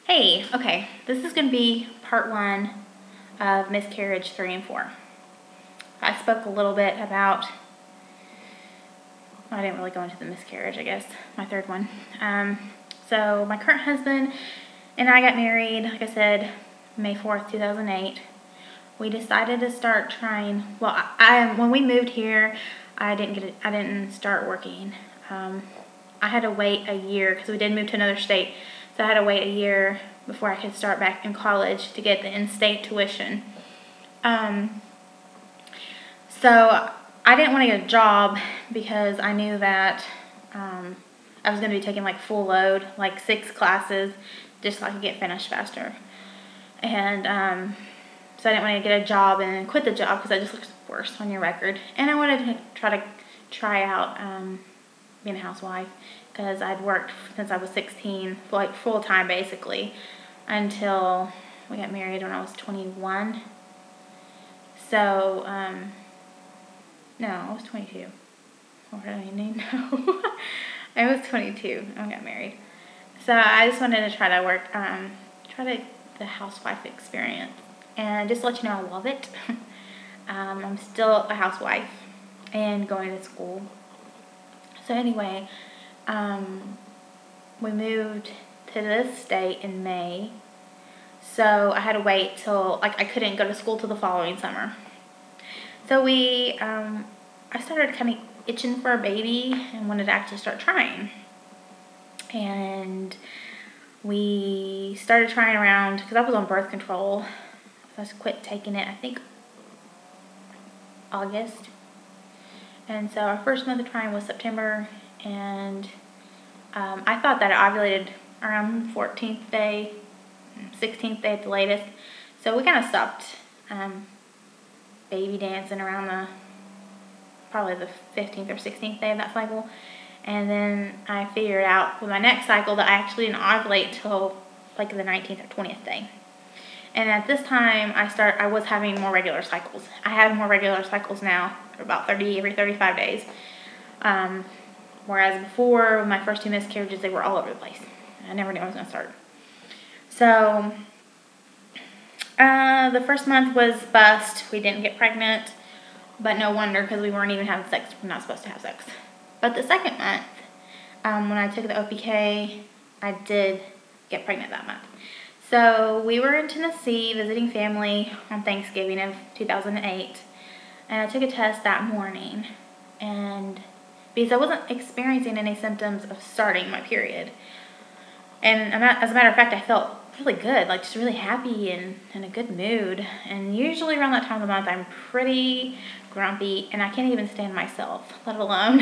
Hey, okay, this is going to be part one of miscarriage 3 and 4. I spoke a little bit about, I didn't really go into the miscarriage, I guess, my third one. So my current husband and I got married, like I said, May 4th, 2008. We decided to start trying, well, when we moved here, I didn't start working. I had to wait a year because we did move to another state. So I had to wait a year before I could start back in college to get the in-state tuition. So I didn't want to get a job because I knew that I was going to be taking like full load, like 6 classes, just so I could get finished faster. And so I didn't want to get a job and then quit the job because that just looks worse on your record. And I wanted to try out being a housewife because I'd worked since I was 16, like full time basically, until we got married when I was 21. So, no, I was 22. What do I need? No. I was 22 when I got married. So I just wanted to try to work, the housewife experience. And just to let you know, I love it. I'm still a housewife and going to school. So anyway, we moved to this state in May. So I had to wait till, like, I couldn't go to school till the following summer. So I started kind of itching for a baby and wanted to actually start trying. And we started trying around, because I was on birth control. I just quit taking it, I think, August. And so our first month of trying was September, and I thought that I ovulated around 14th day, 16th day at the latest. So we kind of stopped baby dancing around probably the 15th or 16th day of that cycle. And then I figured out with my next cycle that I actually didn't ovulate till like the 19th or 20th day. And at this time, I was having more regular cycles. I have more regular cycles now, about every 35 days. Whereas before, with my first 2 miscarriages, they were all over the place. I never knew I was going to start. So, the first month was bust. We didn't get pregnant, but no wonder because we weren't even having sex. We're not supposed to have sex. But the second month, when I took the OPK, I did get pregnant that month. So we were in Tennessee visiting family on Thanksgiving of 2008, and I took a test that morning, and because I wasn't experiencing any symptoms of starting my period, and as a matter of fact, I felt really good, like just really happy and in a good mood. And usually around that time of the month, I'm pretty grumpy, and I can't even stand myself, let alone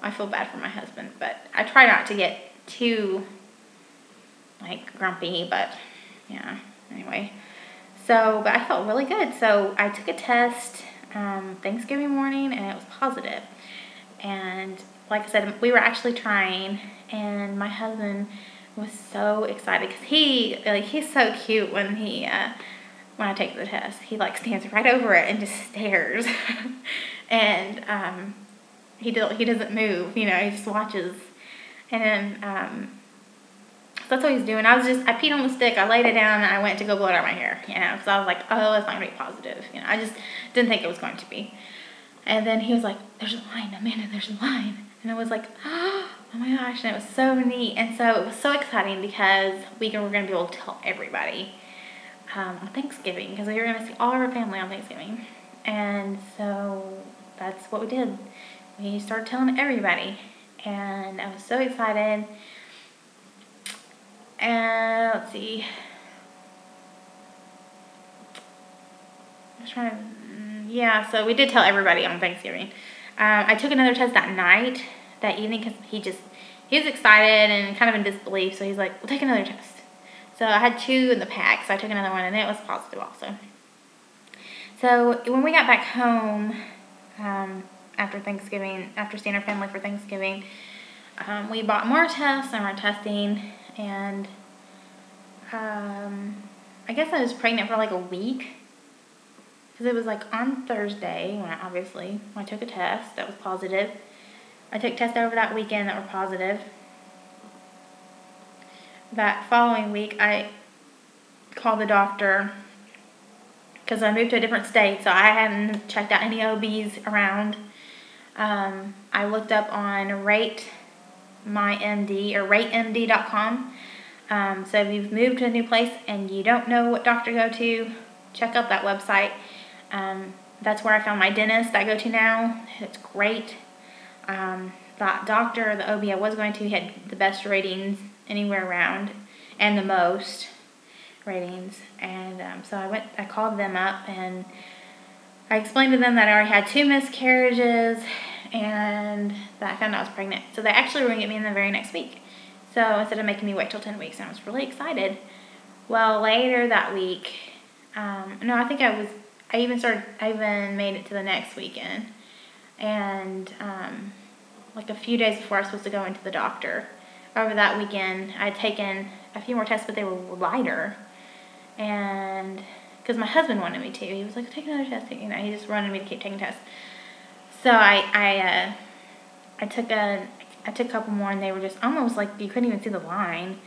I feel bad for my husband, but I try not to get too like grumpy, but yeah, anyway. So, but I felt really good. So I took a test Thanksgiving morning, and it was positive. And like I said, we were actually trying, and my husband was so excited because he's so cute when I take the test. He like stands right over it and just stares, and he doesn't move, he just watches. And then so that's what he's doing. I peed on the stick, I laid it down, and I went to go blow it out my hair, because I was like, oh, it's not going to be positive. I just didn't think it was going to be. And then he was like, there's a line, Amanda, there's a line. And I was like, oh my gosh, and it was so neat. And so it was so exciting because we were going to be able to tell everybody on Thanksgiving, because we were going to see all of our family on Thanksgiving. And so that's what we did. We started telling everybody, and I was so excited. And let's see. Yeah, so we did tell everybody on Thanksgiving. I took another test that evening, because he was excited and kind of in disbelief. So he's like, we'll take another test. So I had 2 in the pack, so I took another one, and it was positive also. So when we got back home after Thanksgiving, after seeing our family for Thanksgiving, we bought more tests and we're testing. And I guess I was pregnant for like a week, because it was like on Thursday when I took a test that was positive. I took tests over that weekend that were positive. that following week, I called the doctor because I moved to a different state, so I hadn't checked out any OBs around. I looked up on Rate My MD or ratemd.com. So if you've moved to a new place and you don't know what doctor to go to, check out that website. That's where I found my dentist that I go to now. It's great. That doctor, the OB I was going to, had the best ratings anywhere around and the most ratings. And so I called them up and I explained to them that I already had 2 miscarriages and that I found out I was pregnant. So they actually were going to get me in the very next week. So instead of making me wait till 10 weeks, and I was really excited. Well, later that week, no, I think I even made it to the next weekend. And like a few days before I was supposed to go into the doctor, over that weekend, I'd taken a few more tests, but they were lighter. And because my husband wanted me to, he was like, take another test. You know, he just wanted me to keep taking tests. So I took a couple more, and they were just almost like you couldn't even see the line,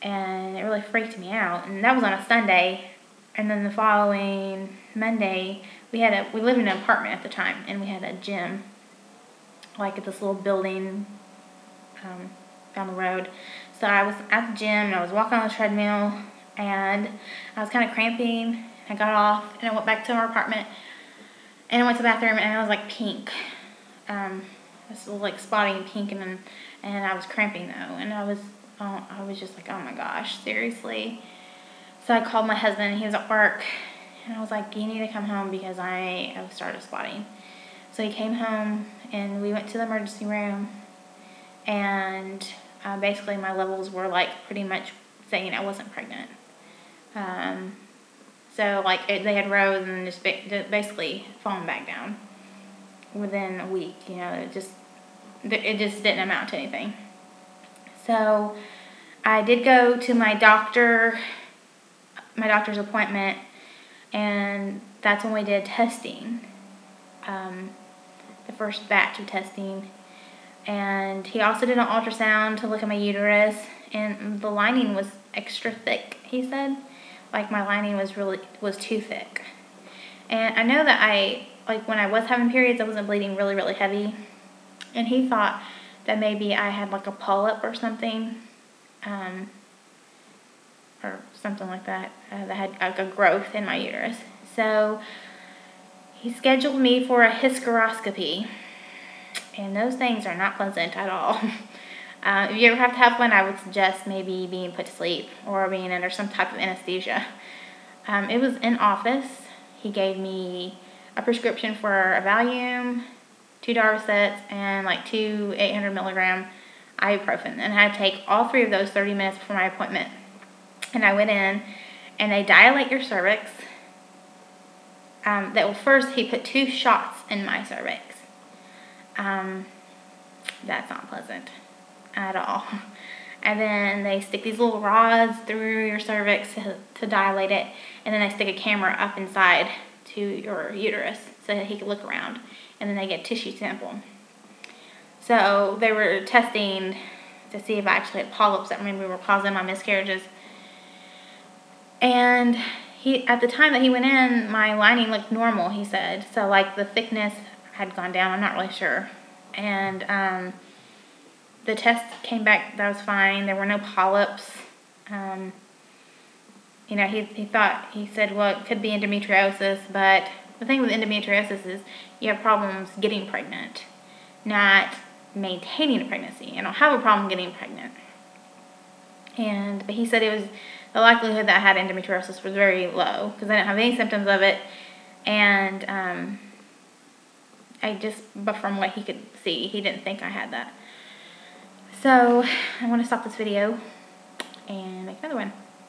and it really freaked me out. And that was on a Sunday, and then the following Monday we lived in an apartment at the time, and we had a gym, like at this little building down the road. So I was at the gym and I was walking on the treadmill, and I was kind of cramping. I got off and I went back to our apartment, and I went to the bathroom, and I was like pink. This little like spotting pink, and I was cramping though, and I was just like, oh my gosh, seriously. So I called my husband, and he was at work, and I was like, you need to come home because I have started spotting. So he came home, and we went to the emergency room, and basically my levels were like pretty much saying I wasn't pregnant. So like they had rose and just basically fallen back down within a week. You know, it just didn't amount to anything. So I did go to my doctor's appointment, and that's when we did testing, the first batch of testing. And he also did an ultrasound to look at my uterus, and the lining was extra thick, he said. Like my lining was too thick. And I know that when I was having periods, I wasn't bleeding really, really heavy. And he thought that maybe I had like a polyp or something, or something like that, that had like a growth in my uterus. So he scheduled me for a hysteroscopy, and those things are not pleasant at all. If you ever have to have one, I would suggest maybe being put to sleep or being under some type of anesthesia. It was in office. He gave me a prescription for a Valium, 2 Darvocets, and like 2 800 milligram ibuprofen. And I had to take all 3 of those 30 minutes before my appointment. And I went in, and they dilate your cervix. First he put 2 shots in my cervix. That's not pleasant at all. And then they stick these little rods through your cervix to dilate it, and then they stick a camera up inside to your uterus so that he could look around, and then they get a tissue sample. So they were testing to see if I actually had polyps that maybe were causing my miscarriages. And at the time that he went in, my lining looked normal, he said. So like the thickness had gone down, I'm not really sure. And the test came back, that was fine. There were no polyps. You know, he said, well, it could be endometriosis, but the thing with endometriosis is you have problems getting pregnant, not maintaining a pregnancy. I don't have a problem getting pregnant. But he said the likelihood that I had endometriosis was very low because I didn't have any symptoms of it, and but from what he could see, he didn't think I had that. So I want to stop this video and make another one.